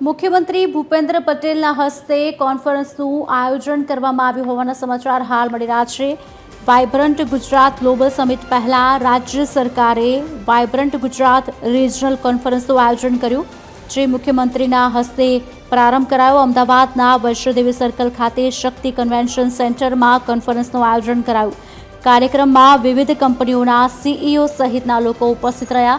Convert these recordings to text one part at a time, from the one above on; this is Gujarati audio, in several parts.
મુખ્યમંત્રી ભૂપેન્દ્ર પટેલના હસ્તે કોન્ફરન્સનું આયોજન કરવામાં આવ્યું હોવાના સમાચાર હાલ મળી રહ્યા છે। વાઇબ્રન્ટ ગુજરાત ગ્લોબલ સમિટ પહેલા રાજ્ય સરકારે વાઇબ્રન્ટ ગુજરાત રિજનલ કોન્ફરન્સનું આયોજન કર્યું, જે મુખ્યમંત્રીના હસ્તે પ્રારંભ કરાયો। અમદાવાદના વૈષ્ણોદેવી સર્કલ ખાતે શક્તિ કન્વેન્શન સેન્ટરમાં કોન્ફરન્સનું આયોજન કરાયું। કાર્યક્રમમાં વિવિધ કંપનીઓના સીઈઓ સહિતના લોકો ઉપસ્થિત રહ્યા।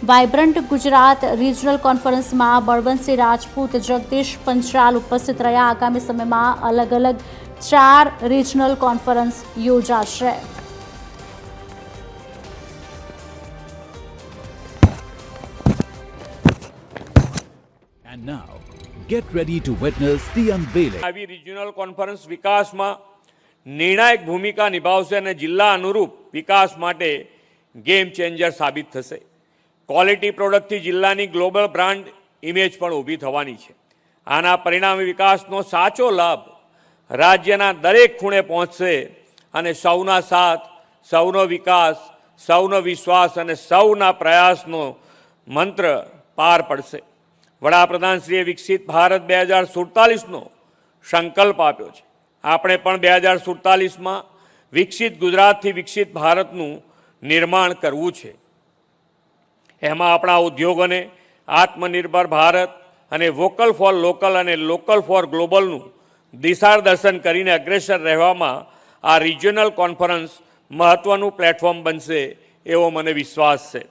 વાઇબ્રન્ટ ગુજરાત રિજનલ કોન્ફરન્સમાં બળવંતસિંહ રાજપૂત, જગદીશ પંચાલ ઉપસ્થિત રહ્યા। આગામી સમયમાં અલગ અલગ 4 રિજનલ કોન્ફરન્સ યોજાશે। And now, get ready to witness the unveiling. આવી રિજનલ કોન્ફરન્સ વિકાસમાં નિર્ણાયક ભૂમિકા નિભાવશે અને જિલ્લા અનુરૂપ વિકાસ માટે ગેમ ચેન્જર સાબિત થશે। ક્વોલિટી પ્રોડક્ટથી જિલ્લાની ગ્લોબલ બ્રાન્ડ ઇમેજ પણ ઊભી થવાની છે। આના પરિણામે વિકાસનો સાચો લાભ રાજ્યના દરેક ખૂણે પહોંચશે અને સૌના સાથ, સૌનો વિકાસ, સૌનો વિશ્વાસ અને સૌના પ્રયાસનો મંત્ર પાર પડશે। વડાપ્રધાનશ્રીએ વિકસિત ભારત 2047નો સંકલ્પ આપ્યો છે। આપણે પણ 2047માં વિકસિત ગુજરાતથી વિકસિત ભારતનું નિર્માણ કરવું છે। એમાં આપણા ઉદ્યોગોને આત્મનિર્ભર ભારત અને વોકલ ફોર લોકલ અને લોકલ ફોર ગ્લોબલનું દિશાદર્શન કરીને અગ્રેસર રહેવામાં આ રિજનલ કોન્ફરન્સ મહત્ત્વનું પ્લેટફોર્મ બનશે એવો મને વિશ્વાસ છે।